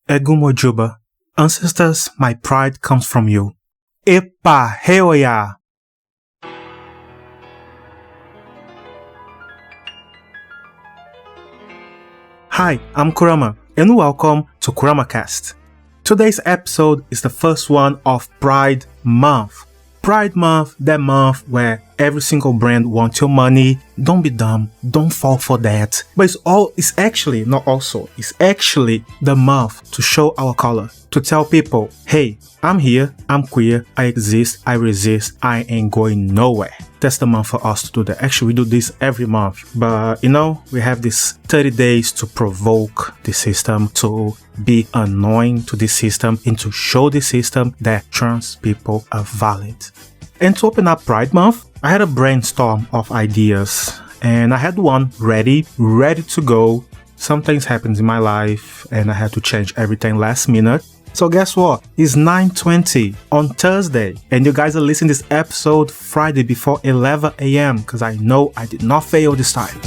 Egumojuba. Ancestors, my pride comes from you. Epa heoya. Hi, I'm Kurama, and welcome to krmcast. Today's episode is the first one of Pride Month. Pride Month, that month where every single brand wants your money. Don't be dumb, don't fall for that. But it's actually the month to show our color, to tell people, hey, I'm here, I'm queer, I exist, I resist, I ain't going nowhere. That's the month for us to do that. Actually, we do this every month. But, we have these 30 days to provoke the system, to be annoying to the system, and to show the system that trans people are valid. And to open up Pride Month, I had a brainstorm of ideas. And I had one ready to go. Some things happened in my life, and I had to change everything last minute. So guess what? It's 9:20 on Thursday, and you guys are listening to this episode Friday before 11 a.m. because I know I did not fail this time.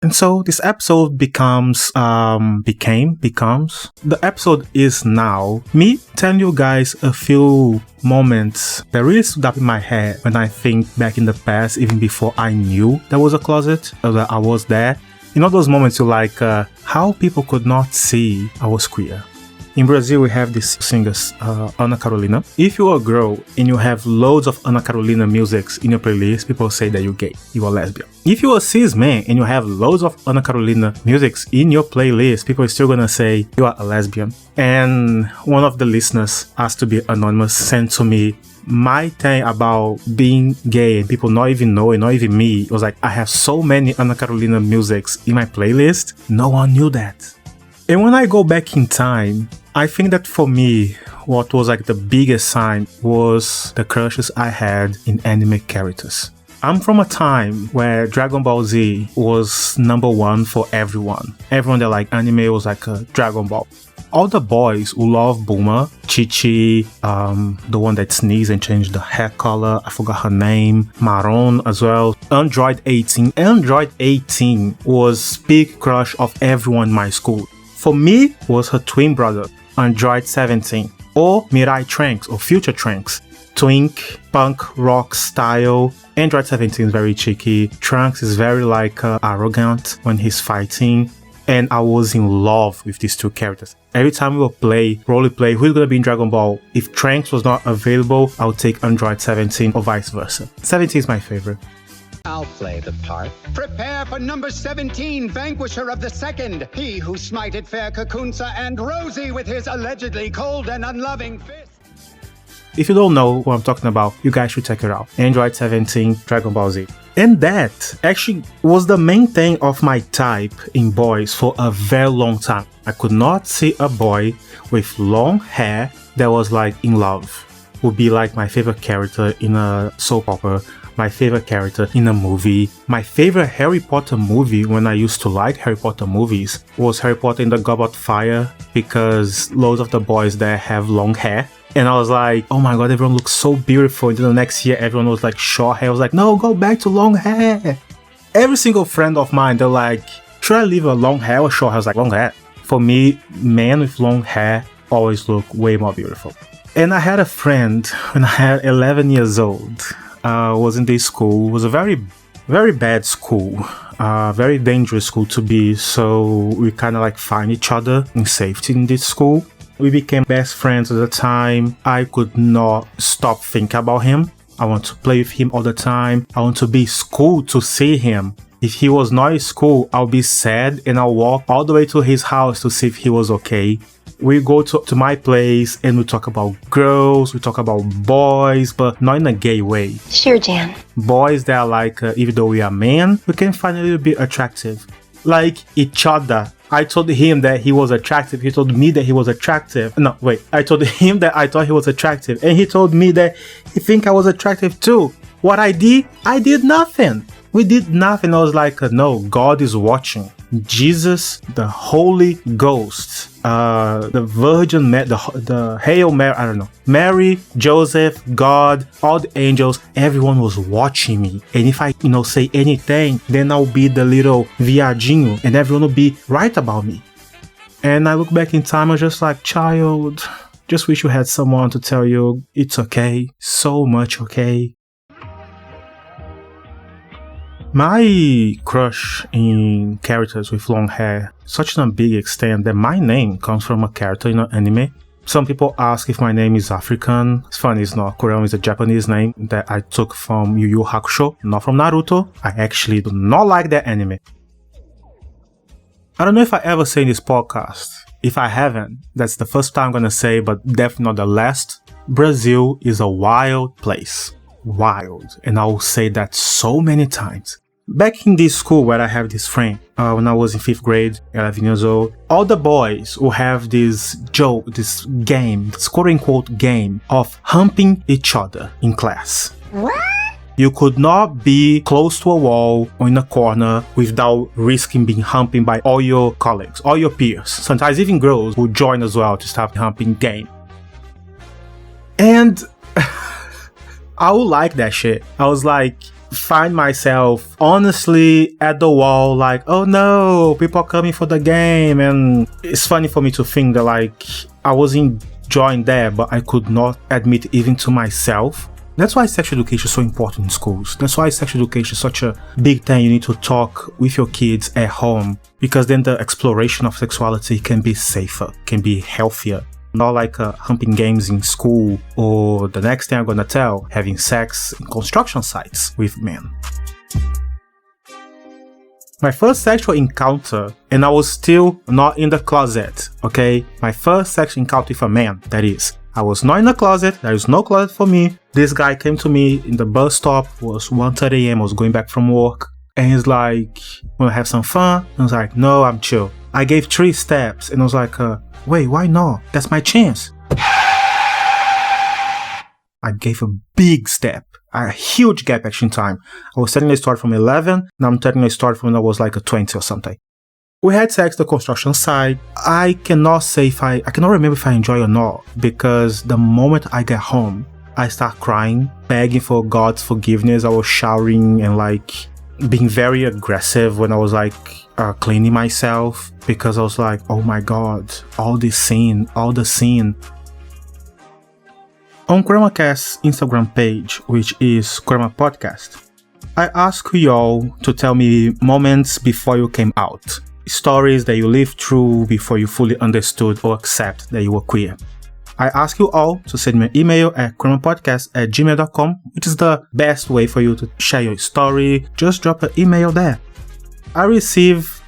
And so this episode becomes, the episode is now me telling you guys a few moments that really stood up in my head when I think back in the past, even before I knew there was a closet, or that I was there. Those moments you're like, how people could not see I was queer. In Brazil, we have this singer, Ana Carolina. If you're a girl and you have loads of Ana Carolina musics in your playlist, people say that you're gay, you are lesbian. If you're a cis man and you have loads of Ana Carolina musics in your playlist, people are still gonna say you are a lesbian. And one of the listeners asked to be anonymous sent to me my thing about being gay and people not even know and not even me. It was like, I have so many Ana Carolina musics in my playlist, no one knew that. And when I go back in time, I think that for me, what was like the biggest sign was the crushes I had in anime characters. I'm from a time where Dragon Ball Z was number one for everyone. Everyone that liked anime was like a Dragon Ball. All the boys who love Bulma, Chi-Chi, the one that sneezed and changed the hair color, I forgot her name, Maron as well, Android 18. Android 18 was big crush of everyone in my school. For me, was her twin brother, Android 17, or Mirai Trunks, or Future Trunks. Twink, punk, rock style. Android 17 is very cheeky. Trunks is very arrogant when he's fighting. And I was in love with these two characters. Every time we would roleplay, who's gonna be in Dragon Ball? If Trunks was not available, I would take Android 17 or vice versa. 17 is my favorite. I'll play the part. Prepare for number 17, vanquisher of the second. He who smited fair Kakunsa and Rosie with his allegedly cold and unloving fist. If you don't know what I'm talking about, you guys should check it out. Android 17, Dragon Ball Z. And that actually was the main thing of my type in boys for a very long time. I could not see a boy with long hair that was like in love. Would be like my favorite character in a soap opera. My favorite character in a movie. My favorite Harry Potter movie, when I used to like Harry Potter movies, was Harry Potter and the Goblet of Fire, because loads of the boys there have long hair. And I was like, oh my god, everyone looks so beautiful. And then the next year, everyone was like short hair. I was like, no, go back to long hair. Every single friend of mine, they're like, should I leave a long hair or short hair? I was like, long hair. For me, men with long hair always look way more beautiful. And I had a friend when I had 11 years old. Was in this school. It was a very, very bad school. Very dangerous school to be. So we kind of find each other in safety in this school. We became best friends at the time. I could not stop thinking about him. I want to play with him all the time. I want to be in school to see him. If he was not in school, I'll be sad and I'll walk all the way to his house to see if he was okay. We go to my place and we talk about girls, we talk about boys, but not in a gay way. Sure, Jan. Boys that are even though we are men, we can find a little bit attractive. Like each other. I told him that he was attractive. He told me that he was attractive. No, wait. I told him that I thought he was attractive. And he told me that he think I was attractive too. What I did nothing. We did nothing. I was like, no, God is watching. Jesus, the Holy Ghost, the Virgin Mary, the Hail Mary, I don't know, Mary, Joseph, God, all the angels, everyone was watching me. And if I, say anything, then I'll be the little viadinho and everyone will be right about me. And I look back in time, I was just like, child, just wish you had someone to tell you it's okay, so much okay. My crush in characters with long hair, such a big extent that my name comes from a character in an anime. Some people ask if my name is African. It's funny, it's not. Korean is a Japanese name that I took from Yu Yu Hakusho, not from Naruto. I actually do not like that anime. I don't know if I ever say in this podcast. If I haven't, that's the first time I'm gonna say, but definitely not the last. Brazil is a wild place. Wild. And I will say that so many times. Back in this school where I have this friend, when I was in 5th grade, 11 years old, all the boys will have this joke, this game, this quote-unquote game of humping each other in class. What? You could not be close to a wall or in a corner without risking being humping by all your colleagues, all your peers. Sometimes even girls will join as well to start humping game. And I would like that shit. I was like, find myself honestly at the wall like, oh no, people are coming for the game. And it's funny for me to think that like I was enjoying that, but I could not admit even to myself. That's why sexual education is so important in schools. That's why sexual education is such a big thing you need to talk with your kids at home, because then the exploration of sexuality can be safer, can be healthier. Not like humping games in school, or the next thing I'm gonna tell, having sex in construction sites with men. My first sexual encounter, and I was still not in the closet, okay? My first sexual encounter with a man, that is. I was not in the closet, there is no closet for me. This guy came to me in the bus stop, it was 1:30 a.m, I was going back from work. And he's like, wanna have some fun? And I was like, no, I'm chill. I gave 3 steps, and I was like, wait, why not? That's my chance. I gave a big step, a huge gap actually in time. I was telling a story from 11, now I'm telling a story from when I was like a 20 or something. We had sex the construction site. I cannot remember if I enjoy or not, because the moment I get home, I start crying, begging for God's forgiveness. I was showering and like being very aggressive when I was like cleaning myself, because I was like, oh my God, all the scene. On krmcast's Instagram page, which is krma podcast, I ask you all to tell me moments before you came out, stories that you lived through before you fully understood or accept that you were queer. I ask you all to send me an email at krmapodcast@gmail.com, which is the best way for you to share your story. Just drop an email there. I received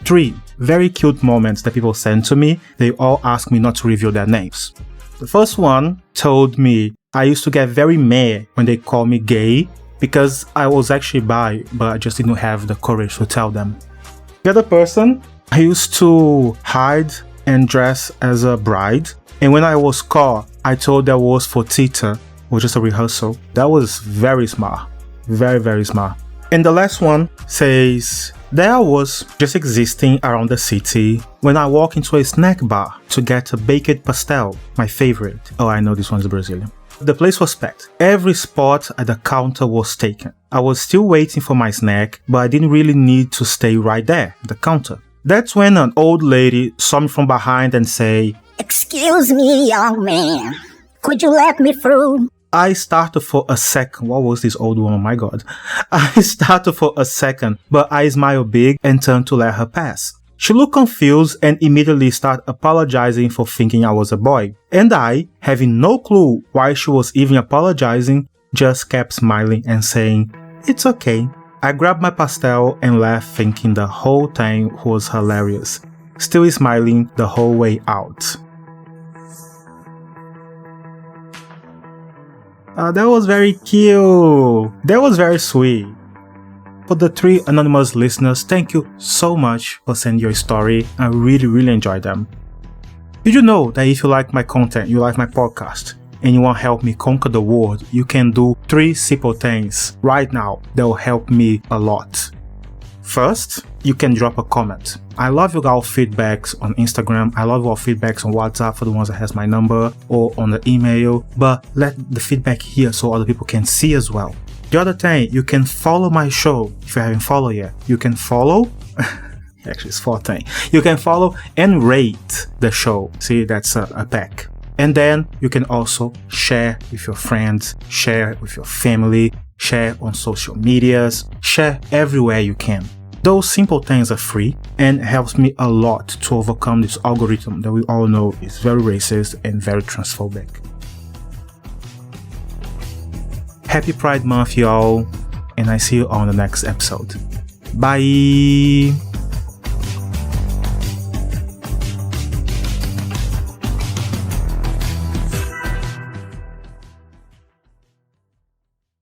3 very cute moments that people sent to me. They all ask me not to reveal their names. The first one told me I used to get very mad when they call me gay because I was actually bi, but I just didn't have the courage to tell them. The other person, I used to hide and dress as a bride, and when I was caught, I told that was for theater, or just a rehearsal. That was very smart. Very, very smart. And the last one says, there I was just existing around the city when I walked into a snack bar to get a baked pastel, my favorite. Oh, I know this one's Brazilian. The place was packed. Every spot at the counter was taken. I was still waiting for my snack, but I didn't really need to stay right there at the counter. That's when an old lady saw me from behind and say, "Excuse me, young man. Could you let me through?" I started for a second. What was this old woman? My God. I started for a second, but I smiled big and turned to let her pass. She looked confused and immediately started apologizing for thinking I was a boy. And I, having no clue why she was even apologizing, just kept smiling and saying, "It's okay." I grabbed my pastel and left thinking the whole thing was hilarious, still smiling the whole way out. That was very cute. That was very sweet. For the 3 anonymous listeners, thank you so much for sending your story. I really, really enjoyed them. Did you know that if you like my content, you like my podcast, and you want to help me conquer the world, you can do 3 simple things right now that will help me a lot. First, you can drop a comment. I love your feedbacks on Instagram. I love your feedbacks on WhatsApp for the ones that has my number, or on the email, but let the feedback here so other people can see as well. The other thing, you can follow my show. If you haven't followed yet, you can follow. Actually, it's 4 things. You can follow and rate the show. See, that's a pack. And then you can also share with your friends, share with your family, share on social medias, share everywhere you can. Those simple things are free and helps me a lot to overcome this algorithm that we all know is very racist and very transphobic. Happy Pride Month, y'all, and I see you on the next episode. Bye!